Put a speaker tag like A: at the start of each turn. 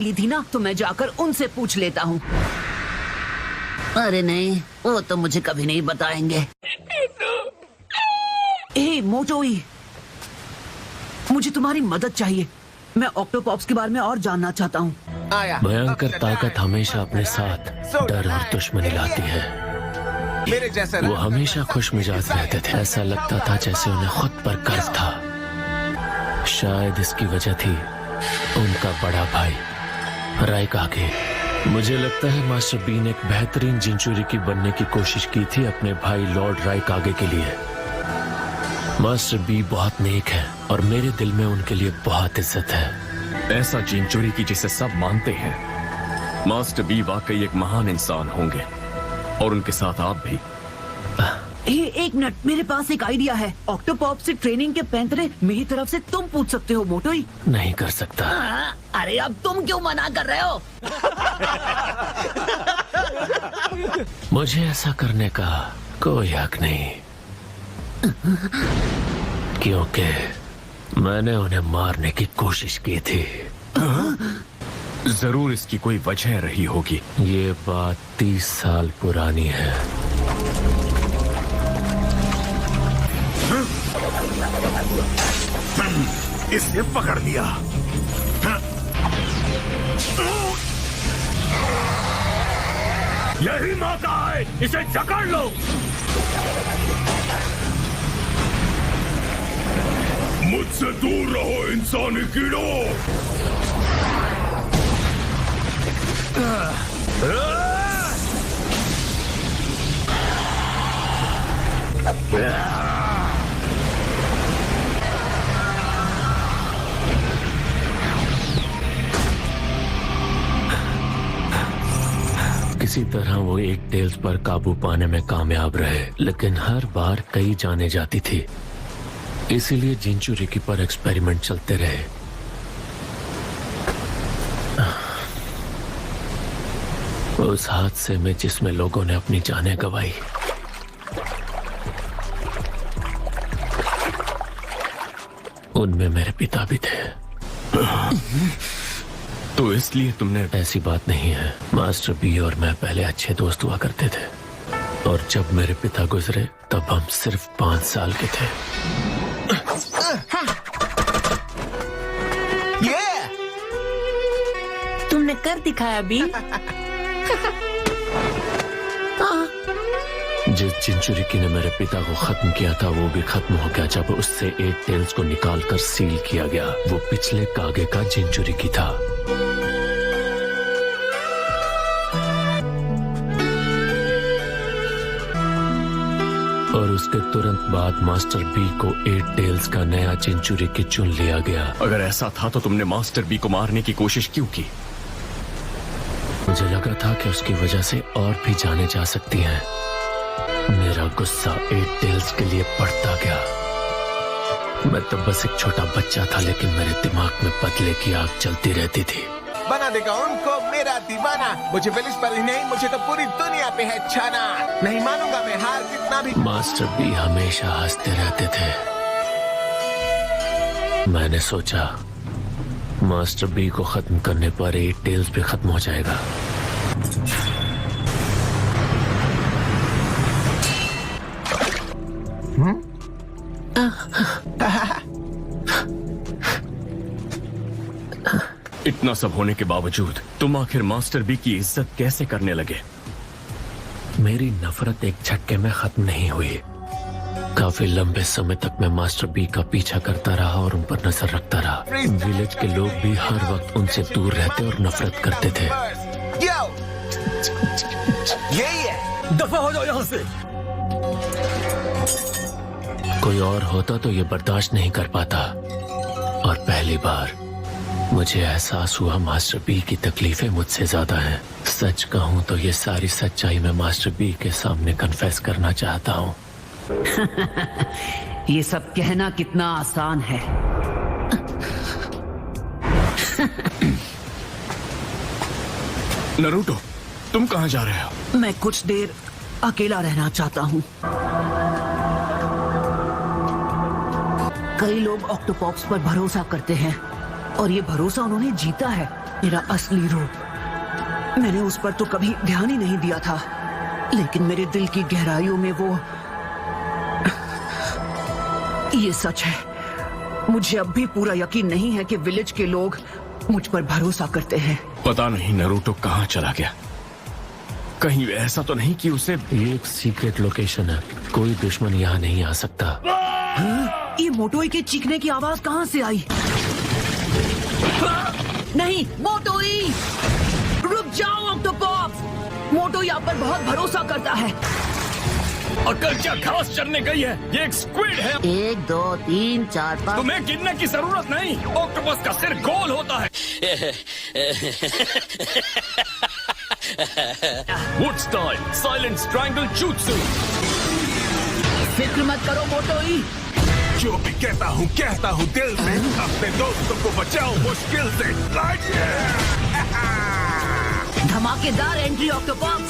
A: ली थी ना, तो मैं जाकर उनसे पूछ लेता हूँ। अरे नहीं, वो तो मुझे कभी नहीं बताएंगे। ए मोटोई, मुझे तुम्हारी मदद चाहिए। मैं ऑक्टोपॉप्स के बारे में और जानना चाहता हूँ।
B: भयंकर ताकत हमेशा अपने साथ डर और दुश्मनी लाती है।
C: मेरे जैसा
B: वो हमेशा खुश मिजाज रहते थे। ऐसा लगता था जैसे उन्हें खुद पर कर्ज था। शायद इसकी वजह थी उनका बड़ा भाई राइकागे। मुझे लगता है मास्टर बी ने एक बेहतरीन जिंचुरिकी बनने की कोशिश की थी अपने भाई लॉर्ड राइकागे के लिए। मास्टर बी बहुत नेक है और मेरे दिल में उनके लिए बहुत इज्जत है।
D: ऐसा जिंचुरिकी जिसे सब मानते हैं। मास्टर बी वाकई एक महान इंसान होंगे और उनके साथ आप भी।
A: एक मिनट, मेरे पास एक आइडिया है। ऑक्टोपॉप से ट्रेनिंग के पैंतरे मेरी तरफ से तुम पूछ सकते हो मोटोई।
B: नहीं कर सकता।
A: अरे अब तुम क्यों मना कर रहे हो?
B: मुझे ऐसा करने का कोई हक नहीं, क्योंकि मैंने उन्हें मारने की कोशिश की थी।
D: जरूर इसकी कोई वजह रही होगी।
B: ये बात 30 साल पुरानी है।
C: इसने पकड़ लिया।
D: यही मौका है, इसे जकड़ लो।
C: मुझसे दूर रहो इंसानी कीड़ों।
B: किसी तरह वो एक टेल्स पर काबू पाने में कामयाब रहे, लेकिन हर बार कई जाने जाती थी। इसीलिए जिंचुरिकी पर एक्सपेरिमेंट चलते रहे। उस हादसे में जिसमें लोगों ने अपनी जानें गंवाई, उनमें मेरे पिता भी थे।
D: तो इसलिए तुमने।
B: ऐसी बात नहीं है। मास्टर बी और मैं पहले अच्छे दोस्त हुआ करते थे, और जब मेरे पिता गुजरे तब हम सिर्फ 5 साल के थे।
A: तुमने कर दिखाया बी।
B: जिस जिंचुरिकी ने मेरे पिता को खत्म किया था वो भी खत्म हो गया जब उससे 8 टेल्स को निकालकर सील किया गया। वो पिछले कागे का जिंचुरिकी था। और उसके तुरंत बाद मास्टर बी को 8 टेल्स का नया जिंचुरिकी चुन लिया गया।
D: अगर ऐसा था तो तुमने मास्टर बी को मारने की कोशिश क्यों की?
B: मुझे लगा था कि उसकी वजह से और भी जाने जा सकती हैं। मेरा गुस्सा 8 टेल्स के लिए बढ़ता गया। मैं तो बस एक छोटा बच्चा था, लेकिन मेरे दिमाग में बदले की आग चलती रहती थी।
C: बना देगा उनको मेरा दीवाना। मुझे विलिस पर ही नहीं, मुझे तो पूरी दुनिया पे है छाना। नहीं मानूंगा मैं हार, कितना भी।
B: मास्टर बी हमेशा हंसते रहते थे। मैंने सोचा मास्टर बी को खत्म करने पर 8 टेल्स भी खत्म हो जाएगा।
D: इतना सब होने के बावजूद तुम आखिर मास्टर बी की इज्जत कैसे करने लगे?
B: मेरी नफरत एक झटके में खत्म नहीं हुई। काफी लंबे समय तक मैं मास्टर बी का पीछा करता रहा और उन पर नजर रखता रहा। विलेज के लोग भी हर वक्त उनसे दूर रहते और नफरत करते थे।
C: यही है।
D: दफा हो जाओ यहाँ से।
B: कोई और होता तो ये बर्दाश्त नहीं कर पाता, और पहली बार मुझे एहसास हुआ मास्टर बी की तकलीफें मुझसे ज्यादा हैं। सच कहूं तो ये सारी सच्चाई मैं मास्टर बी के सामने कन्फेस करना चाहता हूं।
A: ये सब कहना कितना आसान है।
D: नरूटो, तुम कहाँ जा रहे हो?
A: मैं कुछ देर अकेला रहना चाहता हूँ। कई लोग ऑक्टोपॉप्स पर भरोसा करते हैं और ये भरोसा उन्होंने जीता है। मेरा असली रूप। मैंने उस पर तो कभी ध्यान ही नहीं दिया था, लेकिन मेरे दिल की गहराइयों में वो ये सच है। मुझे अब भी पूरा यकीन नहीं है कि विलेज के लोग मुझ पर भरोसा करते हैं।
D: पता नहीं नरूटो कहाँ चला गया। कहीं ऐसा तो नहीं कि उसे
B: ये एक सीक्रेट लोकेशन है, कोई दुश्मन यहाँ नहीं आ सकता।
A: हाँ? ये मोटोई के चीखने की आवाज कहाँ से आई? नहीं मोटोई, रुक जाओ ऑक्टोपस। मोटोई आप पर बहुत भरोसा करता है।
D: अकल क्या घास चरने गई है? ये एक स्क्विड है।
A: 1 2 3 4 5।
D: तुम्हें गिनने की जरूरत नहीं, ऑक्टोपस का सिर गोल होता है। Wood style silent strangle jutsu.
A: फिक्र मत करो मोटोई,
C: जो भी कहता हूँ दिल से। अपने दोस्तों को बचाओ मुश्किल से।
A: धमाकेदार एंट्री ऑक्टोपस।